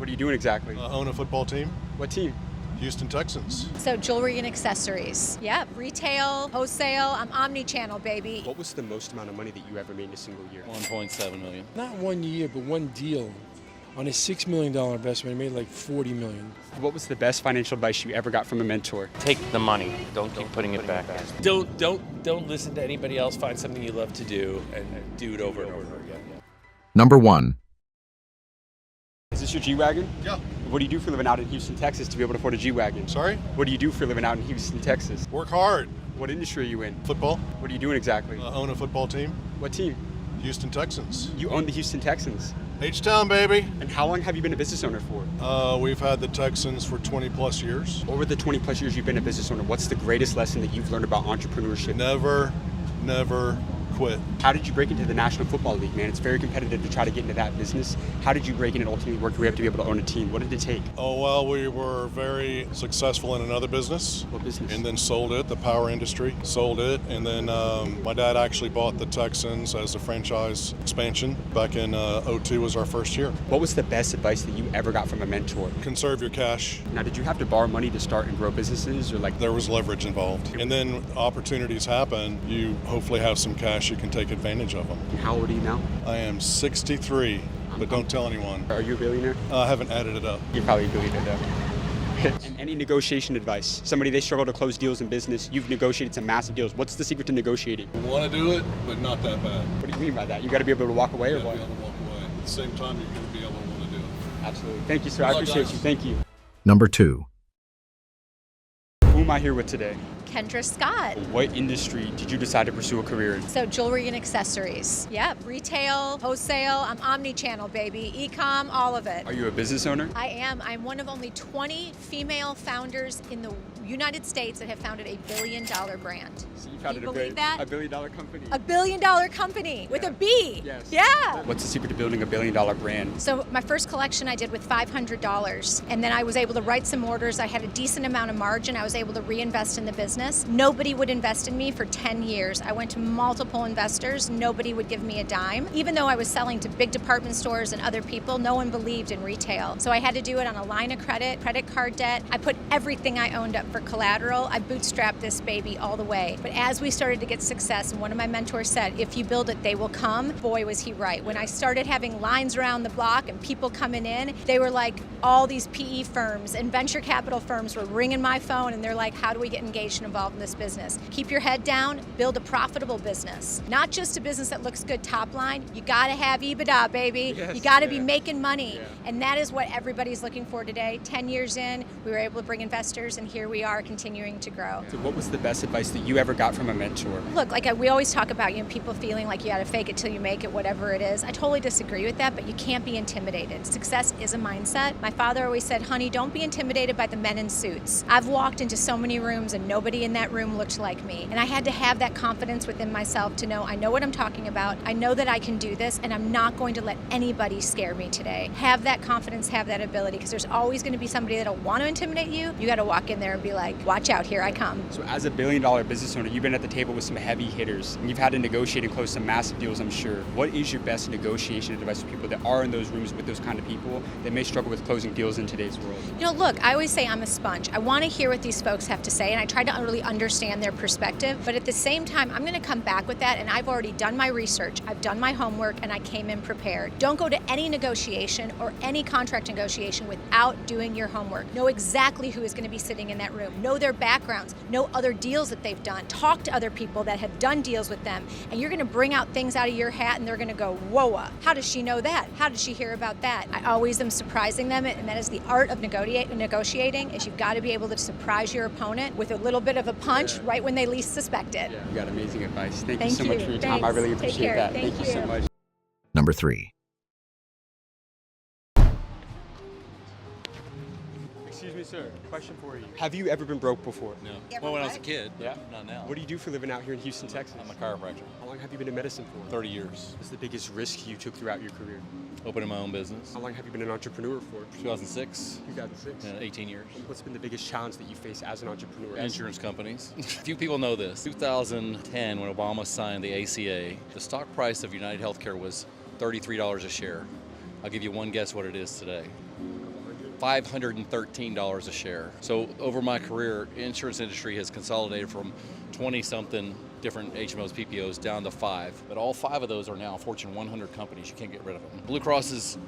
What are you doing exactly? Own a football team. What team? Houston Texans. So jewelry and accessories. Yeah, retail, wholesale, I'm omni-channel, baby. What was the most amount of money that you ever made in a single year? 1.7 million. Not 1 year, but one deal. On a $6 million investment, I made like $40 million. What was the best financial advice you ever got from a mentor? Take the money. Don't keep putting it back in. Don't listen to anybody else. Find something you love to do and do it over and over again. Number 1. Is this your G-Wagon? Yeah. What do you do for a living out in Houston, Texas to be able to afford a G-Wagon? Sorry? What do you do for a living out in Houston, Texas? Work hard. What industry are you in? Football. What are you doing exactly? Own a football team. What team? Houston Texans. You own the Houston Texans. H-Town, baby. And how long have you been a business owner for? We've had the Texans for 20 plus years. Over the 20 plus years you've been a business owner, what's the greatest lesson that you've learned about entrepreneurship? Never quit. How did you break into the National Football League, man? It's very competitive to try to get into that business. How did you break in and ultimately work your way up to be able to own a team? What did it take? Oh, well, we were very successful in another business. What business? And then sold it, the power industry, sold it. And then my dad actually bought the Texans as a franchise expansion. Back in '02 was our first year. What was the best advice that you ever got from a mentor? Conserve your cash. Now, did you have to borrow money to start and grow businesses, or like? There was leverage involved. And then opportunities happen. You hopefully have some cash, you can take advantage of them. And how old are you now? I am 63, but don't tell anyone. Are you a billionaire? I haven't added it up. You're probably a billionaire though. And any negotiation advice? Somebody, they struggle to close deals in business. You've negotiated some massive deals. What's the secret to negotiating? You want to do it, but not that bad. What do you mean by that? You got to be able to walk away, or You what? gotta be able to walk away. At the same time, you're going to be able to want to do it. Absolutely. Thank you, sir. I appreciate you. Thank you. Number 2. Who am I here with today? Kendra Scott. What industry did you decide to pursue a career in? So jewelry and accessories. Yeah, retail, wholesale, I'm omni-channel, baby. E-com, all of it. Are you a business owner? I am. I'm one of only 20 female founders in the United States that have founded a billion-dollar brand. So you founded Can you believe that? a billion-dollar company. A billion-dollar company with a B. Yes. Yeah. What's the secret to building a billion-dollar brand? So my first collection I did with $500, and then I was able to write some orders. I had a decent amount of margin. I was able to reinvest in the business. Nobody would invest in me for 10 years. I went to multiple investors. Nobody would give me a dime. Even though I was selling to big department stores and other people, no one believed in retail. So I had to do it on a line of credit card debt. I put everything I owned up for collateral. I bootstrapped this baby all the way. But as we started to get success, and one of my mentors said, if you build it, they will come. Boy, was he right. When I started having lines around the block and people coming in, they were like, all these PE firms and venture capital firms were ringing my phone, and they're like, how do we get engaged and involved in this business? Keep your head down, build a profitable business. Not just a business that looks good top line. You gotta have EBITDA, baby. Yes, you gotta be making money. And that is what everybody's looking for today. 10 years in, we were able to bring investors, and here we are continuing to grow. So what was the best advice that you ever got from a mentor? Look, we always talk about, people feeling like you gotta fake it till you make it, whatever it is. I totally disagree with that, but you can't be intimidated. Success is a mindset. My father always said, honey, don't be intimidated by the men in suits. I've walked into so many rooms and nobody in that room looked like me. And I had to have that confidence within myself to know I know what I'm talking about. I know that I can do this, and I'm not going to let anybody scare me today. Have that confidence, have that ability, because there's always going to be somebody that'll want to intimidate you. You got to walk in there and be like, watch out, here I come. So as a billion-dollar business owner, you've been at the table with some heavy hitters, and you've had to negotiate and close some massive deals, I'm sure. What is your best negotiation advice for people that are in those rooms with those kind of people that may struggle with closing deals in today's world? Look, I always say I'm a sponge. I want to hear what these folks have to say, and I try to really understand their perspective. But at the same time, I'm going to come back with that, and I've already done my research. I've done my homework, and I came in prepared. Don't go to any negotiation or any contract negotiation without doing your homework. Know exactly who is going to be sitting in that room. Know their backgrounds. Know other deals that they've done. Talk to other people that have done deals with them, and you're going to bring out things out of your hat, and they're going to go, whoa, how does she know that? How did she hear about that? I always am surprising them, and that is the art of negotiating, is you've got to be able to surprise your opponent with a little bit of a punch right when they least suspect it. You got amazing advice. Thank you Thank so much for your time. Thanks. I really Take appreciate care. that. Thank you so you. much. Number 3. Excuse me, sir. Question for you. Have you ever been broke before? No. Well, when I was a kid, Yeah. not now. What do you do for a living out here in Houston, Texas? I'm a chiropractor. How long have you been in medicine for? 30 years. What's the biggest risk you took throughout your career? Opening my own business. How long have you been an entrepreneur for? 2006. 2006. 18 years. What's been the biggest challenge that you face as an entrepreneur? Insurance companies. Few people know this. 2010, when Obama signed the ACA, the stock price of United Healthcare was $33 a share. I'll give you one guess what it is today. $513 a share. So over my career, insurance industry has consolidated from 20-something different HMOs, PPOs down to 5. But all 5 of those are now Fortune 100 companies. You can't get rid of them. Blue Cross is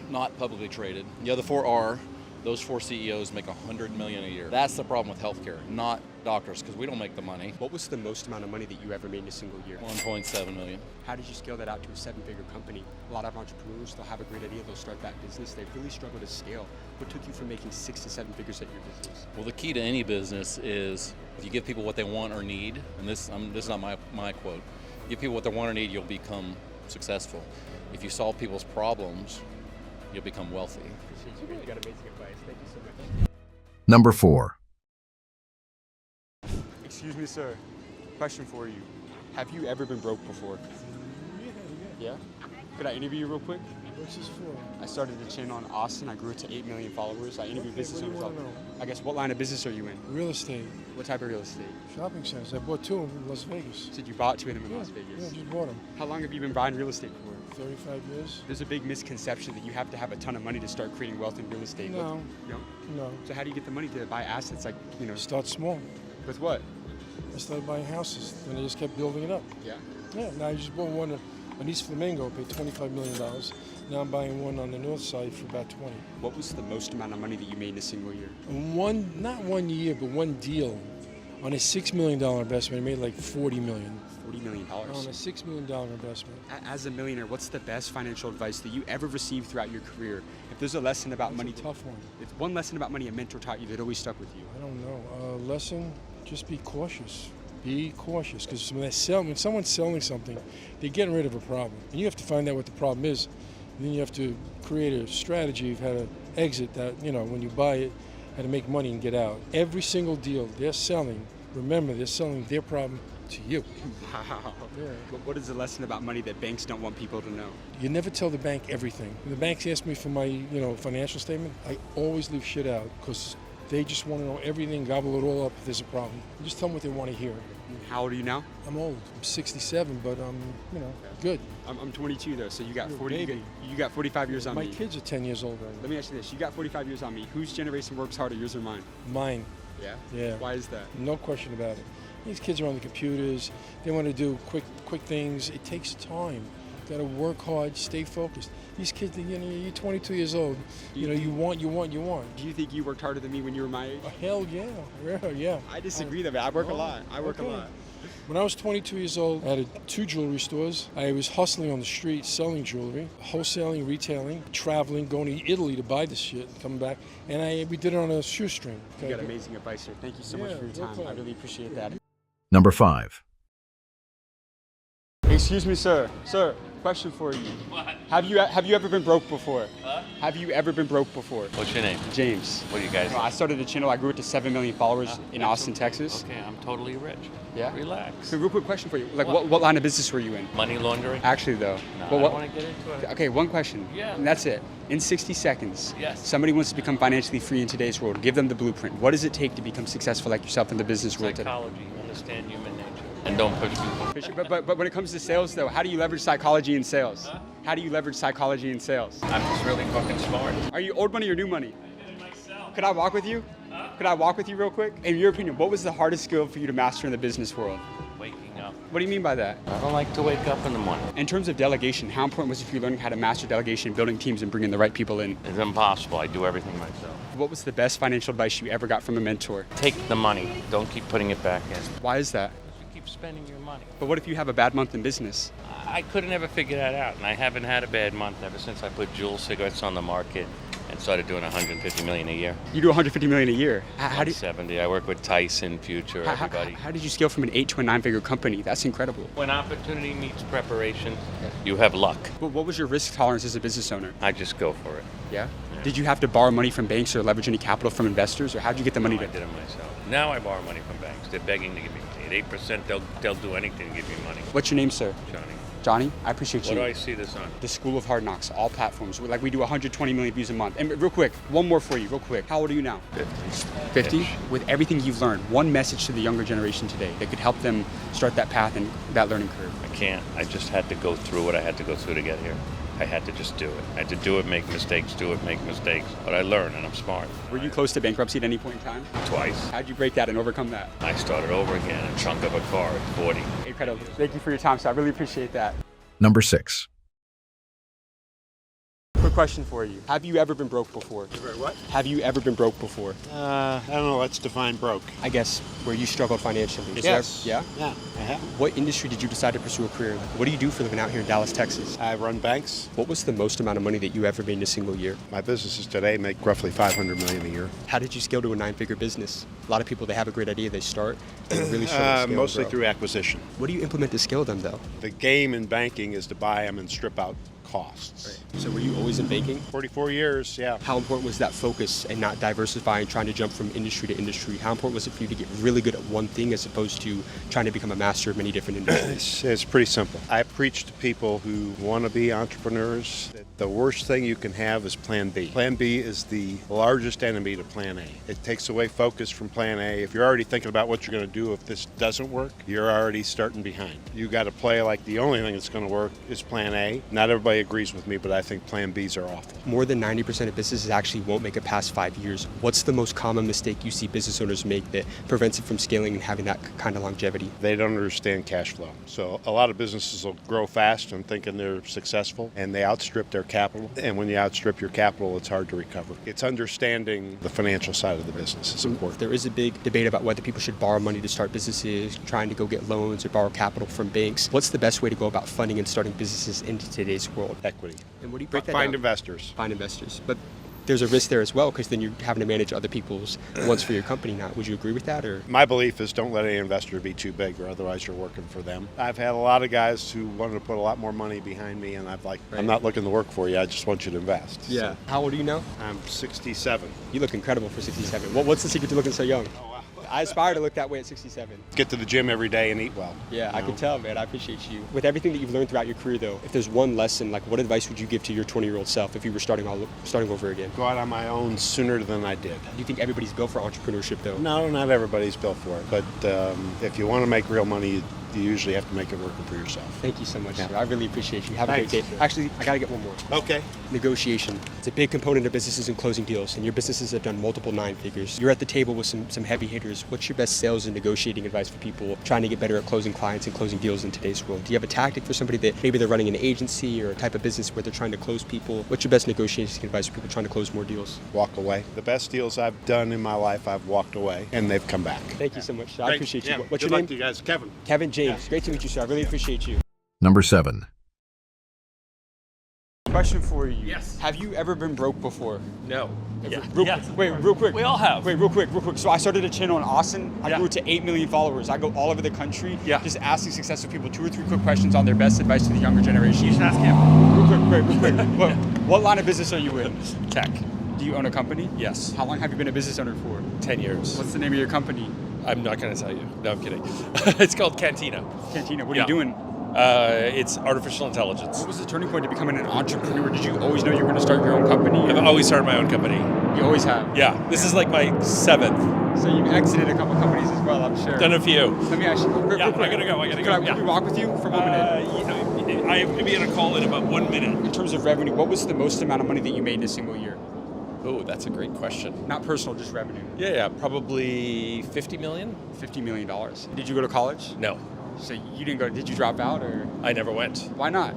not publicly traded. The other 4 are. Those 4 CEOs make $100 million a year. That's the problem with healthcare, not doctors, because we don't make the money. What was the most amount of money that you ever made in a single year? 1.7 million. How did you scale that out to a 7-figure company? A lot of entrepreneurs, they'll have a great idea, they'll start that business, they really struggle to scale. What took you from making 6 to 7 figures at your business? Well, the key to any business is if you give people what they want or need, and this is not my quote, give people what they want or need, you'll become successful. If you solve people's problems, you'll become wealthy. You got amazing advice. Thank you so much. Number 4. Excuse me, sir. Question for you. Have you ever been broke before? Yeah? Could I interview you real quick? What's this for? I started a channel on Austin. I grew it to 8 million followers. I interview business what do you owners. wanna know? I guess, what line of business are you in? Real estate, What type of real estate? shopping centers. I bought 2 in Las Vegas. You said you bought 2 of them in Las Yeah, Vegas. just bought them. How long have you been buying real estate for? 35 years. There's a big misconception that you have to have a ton of money to start creating wealth in real estate. No. No? No. So how do you get the money to buy assets like, Start small. with what? I started buying houses, and I just kept building it up. Yeah? Yeah, now I just bought one on East Flamingo, paid $25 million. Now I'm buying one on the north side for about 20. What was the most amount of money that you made in a single year? Not 1 year, but one deal. On a $6 million investment, I made like $40 million. $40 million. On a $6 million investment. As a millionaire, what's the best financial advice that you ever received throughout your career? If there's a lesson about money, It's a tough one. it's one lesson about money a mentor taught you that always stuck with you. I don't know. Lesson, just be cautious. Be cautious, because when someone's selling something, they're getting rid of a problem. And you have to find out what the problem is. And then you have to create a strategy of how to exit that, when you buy it, how to make money and get out. Every single deal they're selling, remember, they're selling their problem to you. Wow. Yeah. What is the lesson about money that banks don't want people to know? You never tell the bank everything. When the banks ask me for my, financial statement, I always leave shit out, because they just want to know everything, gobble it all up if there's a problem. You just tell them what they want to hear. How old are you now? I'm old. I'm 67, but I'm, good. I'm 22 though, so you got You're a 40. baby. You got 45 years on My me. kids are 10 years older. Let me ask you this: you got 45 years on me. Whose generation works harder, yours or mine? Mine. Yeah. Yeah. Why is that? No question about it. These kids are on the computers. They want to do quick things. It takes time. Got to work hard, stay focused. These kids, you're 22 years old. You want. Do you think you worked harder than me when you were my age? Hell yeah. Yeah. I disagree though, man. I work a Oh, lot. I work a okay. lot. When I was 22 years old, I had 2 jewelry stores. I was hustling on the street, selling jewelry, wholesaling, retailing, traveling, going to Italy to buy this shit, coming back, and we did it on a shoestring. You got amazing advice, sir. Thank you so much Yeah, for your no time. I problem. really appreciate that. Number 5. Excuse me, sir. Sir, question for you. What? Have you ever been broke before? Huh? Have you ever been broke before? What's your name? James. What do you guys? I started a channel. I grew it to 7 million followers in Austin, Texas. Okay, I'm totally rich. Yeah? Relax. So real quick question for you. Like, What? what line of business were you in? Money laundering? Actually, though. No, Well, I don't want to get into it. Okay, one question. Yeah. And that's it. In 60 seconds, Yes. somebody wants to become financially free in today's world. Give them the blueprint. What does it take to become successful like yourself in the business world today? Psychology. Understand human nature. And don't push people. But when it comes to sales, though, how do you leverage psychology in sales? Huh? How do you leverage psychology in sales? I'm just really fucking smart. Are you old money or new money? I did it myself. Could I walk with you? Huh? Could I walk with you real quick? In your opinion, what was the hardest skill for you to master in the business world? Waking up. What do you mean by that? I don't like to wake up in the morning. In terms of delegation, how important was it for you learning how to master delegation, building teams, and bringing the right people in? It's impossible. I do everything myself. What was the best financial advice you ever got from a mentor? Take the money. Don't keep putting it back in. Why is that? You keep spending your money. But what if you have a bad month in business? I couldn't ever figure that out, and I haven't had a bad month ever since I put Juul cigarettes on the market and started doing 150 million a year. You do 150 million a year. How do 70. I work with Tyson, Future, everybody. how did you scale from an 8 to a 9-figure company? That's incredible. When opportunity meets preparation, you have luck. But what was your risk tolerance as a business owner? I just go for it. Yeah? Did you have to borrow money from banks or leverage any capital from investors, or how did you get the money I to? did it myself. Now I borrow money from banks. They're begging to give me money. At 8%, they'll do anything to give me money. What's your name, sir? Johnny. Johnny, I appreciate What you. do I see this on? The School of Hard Knocks, all platforms. We do 120 million views a month. And real quick, one more for you, real quick. How old are you now? 50? Ish. With everything you've learned, one message to the younger generation today that could help them start that path and that learning curve. I can't. I just had to go through what I had to go through to get here. I had to just do it. I had to do it, make mistakes, do it, make mistakes. But I learned, and I'm smart. Were you close to bankruptcy at any point in time? Twice. How'd you break that and overcome that? I started over again, a chunk of a car at 40. Incredible. Thank you for your time, sir. I really appreciate that. Number 6. Quick question for you. Have you ever been broke before? What? Have you ever been broke before? I don't know. Let's define broke. I guess where you struggled financially. Is Yes. there? Yeah? Yeah, I have. What industry did you decide to pursue a career in? What do you do for a living out here in Dallas, Texas? I run banks. What was the most amount of money that you ever made in a single year? My businesses today make roughly $500 million a year. How did you scale to a 9-figure business? A lot of people, they have a great idea, they start, and they really struggle to scale Mostly and grow. through acquisition. What do you implement to scale them, though? The game in banking is to buy them and strip out costs. So were you always in banking? 44 years, yeah. How important was that focus and not diversifying, trying to jump from industry to industry? How important was it for you to get really good at one thing as opposed to trying to become a master of many different industries? It's pretty simple. I preach to people who want to be entrepreneurs that the worst thing you can have is plan B. Plan B is the largest enemy to plan A. It takes away focus from plan A. If you're already thinking about what you're going to do if this doesn't work, you're already starting behind. You got to play like the only thing that's going to work is plan A. Not everybody agrees with me, but I think plan Bs are awful. More than 90% of businesses actually won't make it past 5 years. What's the most common mistake you see business owners make that prevents it from scaling and having that kind of longevity? They don't understand cash flow. So a lot of businesses will grow fast and thinking they're successful, and they outstrip their capital. And when you outstrip your capital, it's hard to recover. It's understanding the financial side of the business is important. There is a big debate about whether people should borrow money to start businesses, trying to go get loans or borrow capital from banks. What's the best way to go about funding and starting businesses in today's world? Equity. And what do you break that Find down? investors. Find investors. But there's a risk there as well because then you're having to manage other people's wants for your company now. Would you agree with that? Or My belief is don't let any investor be too big or otherwise you're working for them. I've had a lot of guys who wanted to put a lot more money behind me and I'm not looking to work for you, I just want you to invest. Yeah. So, How old are you now? I'm 67. You look incredible for 67. What's the secret to looking so young? I aspire to look that way at 67. Get to the gym every day and eat well. Yeah, you I know? can tell, man. I appreciate you. With everything that you've learned throughout your career, though, if there's one lesson, like what advice would you give to your 20-year-old self if you were starting over again? Go out on my own sooner than I did. Do you think everybody's built for entrepreneurship, though? No, not everybody's built for it. But if you want to make real money, you usually have to make it working for yourself. Thank you so much, Yeah. sir. I really appreciate you. Have a Thanks. great day. Actually, I got to get one more. Okay. Negotiation. It's a big component of businesses and closing deals, and your businesses have done multiple 9 figures. You're at the table with some heavy hitters. What's your best sales and negotiating advice for people trying to get better at closing clients and closing deals in today's world? Do you have a tactic for somebody that maybe they're running an agency or a type of business where they're trying to close people? What's your best negotiating advice for people trying to close more deals? Walk away. The best deals I've done in my life, I've walked away, and they've come back. Thank you so much, sir. I appreciate you. Yeah. What's Good your luck name? to you guys. Kevin. Kevin James. Great to meet you, sir. I really appreciate you. Number 7. Question for you. Yes. Have you ever been broke before? No. Real quick. We all have. Wait, real quick. So I started a channel in Austin. I Yeah. grew it to 8 million followers. I go all over the country, Yeah. just asking successful people 2 or 3 quick questions on their best advice to the younger generation. You should ask him. Real quick. What line of business are you in? Tech. Do you own a company? Yes. How long have you been a business owner for? 10 years. What's the name of your company? I'm not going to tell you. No, I'm kidding. It's called Cantina. Cantina. What are Yeah. you doing? It's artificial intelligence. What was the turning point to becoming an entrepreneur? Did you always know you were going to start your own company? I've always started my own company. You always have. Yeah, this is like my 7th. So you've exited a couple companies as well, I'm sure. Done a few. Let me ask you. Real Yeah, quick. I gotta go. Can we walk with you for 1 minute? I'm going to be on a call in about 1 minute. In terms of revenue, what was the most amount of money that you made in a single year? Oh, that's a great question. Not personal, just revenue. Yeah, probably 50 million. $50 million. Did you go to college? No, So you didn't go. Did you drop out or I never went. why not?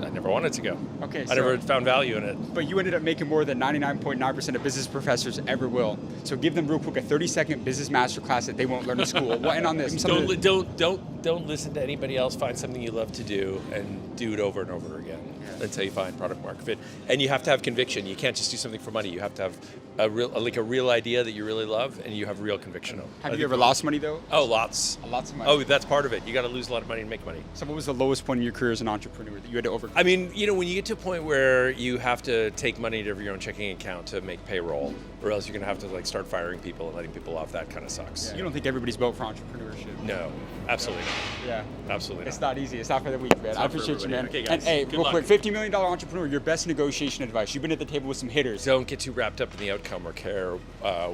I never wanted to go. Okay, I never found value in it. But you ended up making more than 99.9% of business professors ever will. So give them real quick a 30-second business masterclass that they won't learn in school. What and on this? Don't listen to anybody else. Find something you love to do and do it over and over again until you find product market fit. And you have to have conviction. You can't just do something for money. You have to have a real idea that you really love and you have real conviction on. Have you ever lost money though? Oh, lots. Lots of money. Oh, that's part of it. You got to lose a lot of money to make money. So what was the lowest point in your career as an entrepreneur that you had to overcome? I mean, when you get to a point where you have to take money out of your own checking account to make payroll, or else you're going to have to start firing people and letting people off, that kind of sucks. You don't think everybody's built for entrepreneurship? No, absolutely not. Yeah. Absolutely It's not. not easy. It's not for the weak, man. I not for appreciate you, man. everybody. Okay, And guys. hey, Good real luck. quick, $50 million entrepreneur, your best negotiation advice. You've been at the table with some hitters. Don't get too wrapped up in the outcome or care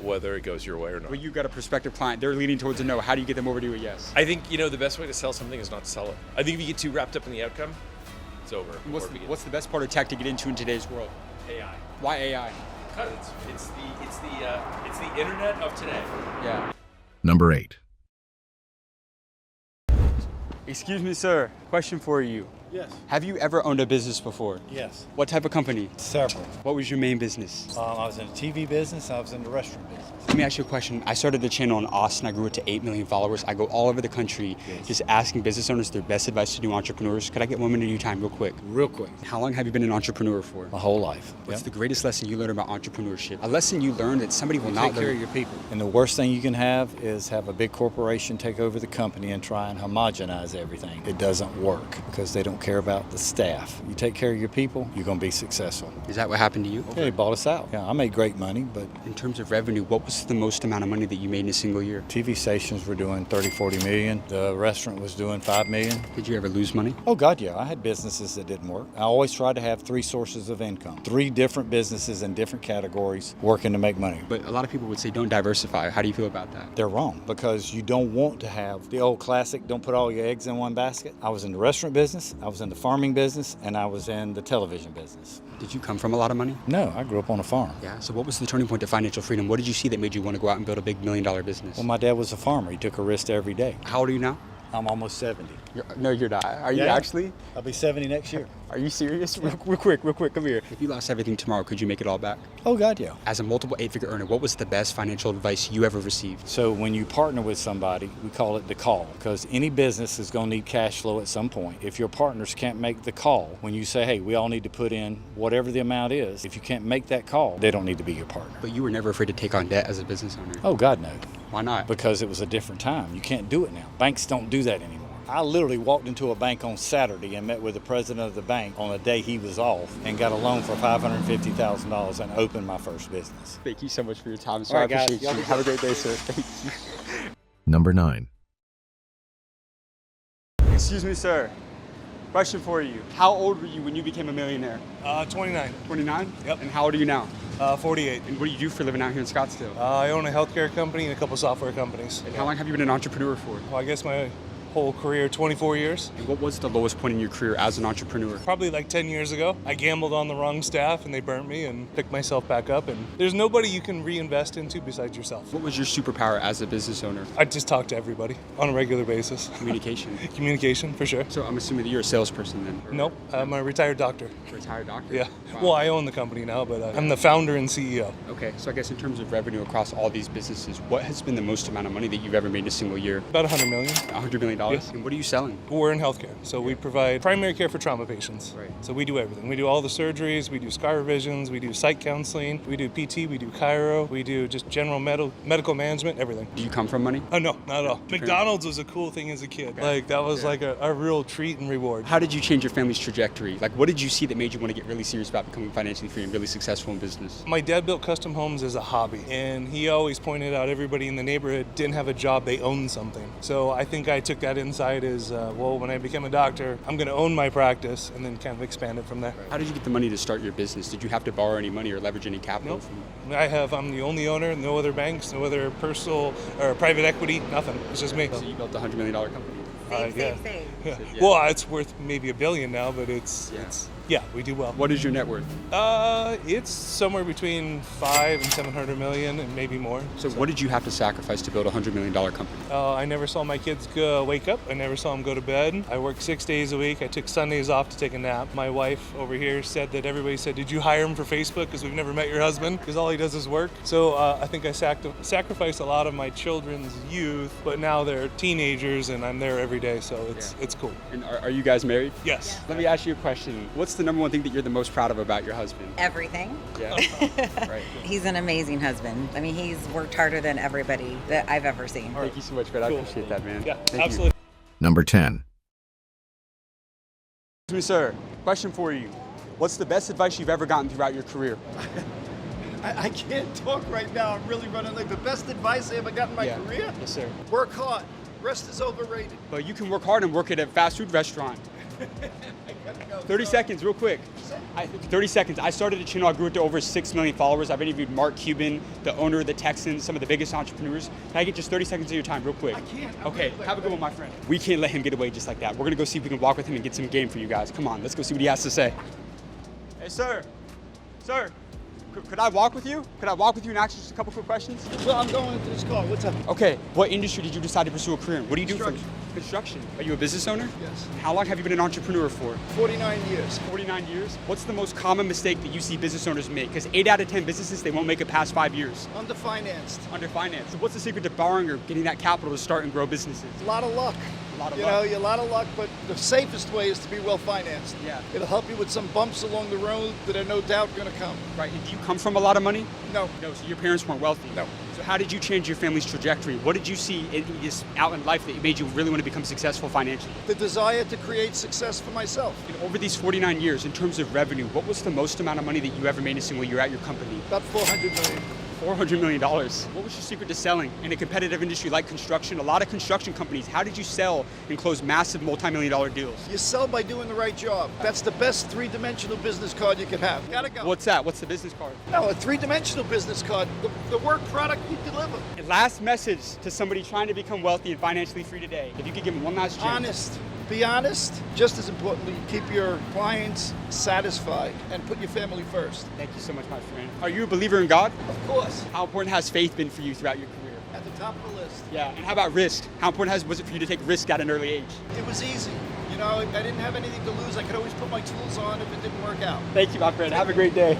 whether it goes your way or not. Well, you got a prospective client. They're leaning towards a no. How do you get them over to a yes? I think, the best way to sell something is not to sell it. I think if you get too wrapped up in the outcome, it's over. What's the best part of tech to get into in today's world? AI? Why AI? Because it's the internet of today. Yeah. Number 8. Excuse me, sir. Question for you. Yes. Have you ever owned a business before? Yes. What type of company? Several. What was your main business? I was in the TV business. I was in the restaurant business. Let me ask you a question. I started the channel in Austin. I grew it to 8 million followers. I go all over the country just asking business owners their best advice to new entrepreneurs. Could I get 1 minute of your time real quick? Real quick. How long have you been an entrepreneur for? My whole life. What's the greatest lesson you learned about entrepreneurship? A lesson you learned that somebody will not Take care of learn. your people. And the worst thing you can have is have a big corporation take over the company and try and homogenize everything. It doesn't work because they don't care about the staff. You take care of your people, you're going to be successful. Is that what happened to you? Yeah, they bought us out. Yeah, I made great money, but In terms of revenue, what was the most amount of money that you made in a single year? TV stations were doing 30, 40 million. The restaurant was doing 5 million. Did you ever lose money? Oh God, yeah. I had businesses that didn't work. I always tried to have 3 sources of income, 3 different businesses in different categories working to make money. But a lot of people would say don't diversify. How do you feel about that? They're wrong because you don't want to have the old classic, don't put all your eggs in one basket. I was in the restaurant business, I was in the farming business, and I was in the television business. Did you come from a lot of money? No, I grew up on a farm. Yeah. So what was the turning point to financial freedom? What did you see that made you want to go out and build a big $1 million business? Well, my dad was a farmer. He took a risk every day. How old are you now? I'm almost 70. No, you're not. Are you Yeah. actually? I'll be 70 next year. Are you serious? Real quick, come here. If you lost everything tomorrow, could you make it all back? Oh God, yeah. As a multiple 8-figure earner, what was the best financial advice you ever received? So when you partner with somebody, we call it the call, because any business is going to need cash flow at some point. If your partners can't make the call, when you say, hey, we all need to put in whatever the amount is, if you can't make that call, they don't need to be your partner. But you were never afraid to take on debt as a business owner. Oh God, no. Why not? Because it was a different time. You can't do it now. Banks don't do that anymore. I literally walked into a bank on Saturday and met with the president of the bank on a day he was off and got a loan for $550,000 and opened my first business. Thank you so much for your time, sir. All right, I appreciate guys. you. Have a great day, sir. Thank you. Number 9. Excuse me, sir. Question for you. How old were you when you became a millionaire? 29. 29? Yep. And how old are you now? 48. And what do you do for a living out here in Scottsdale? I own a healthcare company and a couple software companies. And how long have you been an entrepreneur for? Well, I guess my whole career, 24 years. And what was the lowest point in your career as an entrepreneur? Probably like 10 years ago. I gambled on the wrong staff and they burnt me and picked myself back up. And there's nobody you can reinvest into besides yourself. What was your superpower as a business owner? I just talk to everybody on a regular basis. Communication. Communication, for sure. So I'm assuming that you're a salesperson then? Nope, I'm a retired doctor. Retired doctor? Yeah. Wow. Well, I own the company now, but I'm the founder and CEO. Okay, so I guess in terms of revenue across all these businesses, what has been the most amount of money that you've ever made in a single year? About $100 million. $100 million? Yes. And what are you selling? We're in healthcare, so we provide primary care for trauma patients. Right. So we do everything. We do all the surgeries, we do scar revisions, we do psych counseling, we do PT, we do chiro, we do just general medical management, everything. Do you come from money? Oh, no, not at all. McDonald's was a cool thing as a kid. Okay. Like, that was like a real treat and reward. How did you change your family's trajectory? Like, what did you see that made you want to get really serious about becoming financially free and really successful in business? My dad built custom homes as a hobby, and he always pointed out everybody in the neighborhood didn't have a job, they owned something. So I think I took that insight as, well, when I became a doctor, I'm going to own my practice and then kind of expand it from there. How did you get the money to start your business? Did you have to borrow any money or leverage any capital? Nope. I'm the only owner, no other banks, no other personal or private equity, nothing. It's just me. So you built a $100 million company? Yeah. Yeah. Well, it's worth maybe $1 billion now, but it's we do well. What is your net worth? It's somewhere between 5 and 700 million, and maybe more. So what did you have to sacrifice to build a $100 million company? I never saw my kids wake up. I never saw them go to bed. I worked 6 days a week. I took Sundays off to take a nap. My wife over here said that everybody said, "Did you hire him for Facebook? Because we've never met your husband. Because all he does is work." So I think I sacrificed a lot of my children's youth, but now they're teenagers, and I'm there every day. So it's cool. And are you guys married? Yes. Let me ask you a question. What's the number one thing that you're the most proud of about your husband? Everything. Yeah. Right. He's an amazing husband. I mean, he's worked harder than everybody that I've ever seen. Thank you so much, man. I Cool. appreciate that, man. Yeah, Thank absolutely. Number 10. Excuse me, sir. Question for you. What's the best advice you've ever gotten throughout your career? I can't talk right now. I'm really running late. The best advice I ever got in my career? Yes, sir. Work hard. Rest is overrated. But you can work hard and work at a fast food restaurant. 30 seconds, real quick. 30 seconds. I started a channel. I grew it to over 6 million followers. I've interviewed Mark Cuban, the owner of the Texans, some of the biggest entrepreneurs. Can I get just 30 seconds of your time, real quick? I can't. Okay, have a good one, my friend. We can't let him get away just like that. We're gonna go see if we can walk with him and get some game for you guys. Come on, let's go see what he has to say. Hey, sir. Sir, could I walk with you? Could I walk with you and ask you just a couple quick questions? Well, I'm going into this car. What's up? Okay, what industry did you decide to pursue a career in? What do you do for Construction. construction? Are you a business owner? Yes. How long have you been an entrepreneur for? 49 years. 49 years. What's the most common mistake that you see business owners make? Because 8 out of 10 businesses, they won't make it past 5 years. Underfinanced. Underfinanced. So what's the secret to borrowing or getting that capital to start and grow businesses? A lot of luck. A lot of You luck. know, a lot of luck, but the safest way is to be well financed. Yeah. It'll help you with some bumps along the road that are no doubt going to come. Right, and do you come from a lot of money? No. No, so your parents weren't wealthy? No. So how did you change your family's trajectory? What did you see just out in life that made you really want to become successful financially? The desire to create success for myself. And over these 49 years, in terms of revenue, what was the most amount of money that you ever made in a single year at your company? About 400 million. $400 million. What was your secret to selling in a competitive industry like construction? A lot of construction companies, how did you sell and close massive multi-million-dollar deals? You sell by doing the right job. That's the best three-dimensional business card you could have. Gotta go. What's that? What's the business card? No, a three-dimensional business card. The work product you deliver. And last message to somebody trying to become wealthy and financially free today. If you could give them one last chance. Honest. Be honest. Just as importantly, keep your clients satisfied and put your family first. Thank you so much, my friend. Are you a believer in God? Of course. How important has faith been for you throughout your career? At the top of the list. Yeah, and how about risk? How important was it for you to take risk at an early age? It was easy. You know, I didn't have anything to lose. I could always put my tools on if it didn't work out. Thank you, my friend. Have a great day.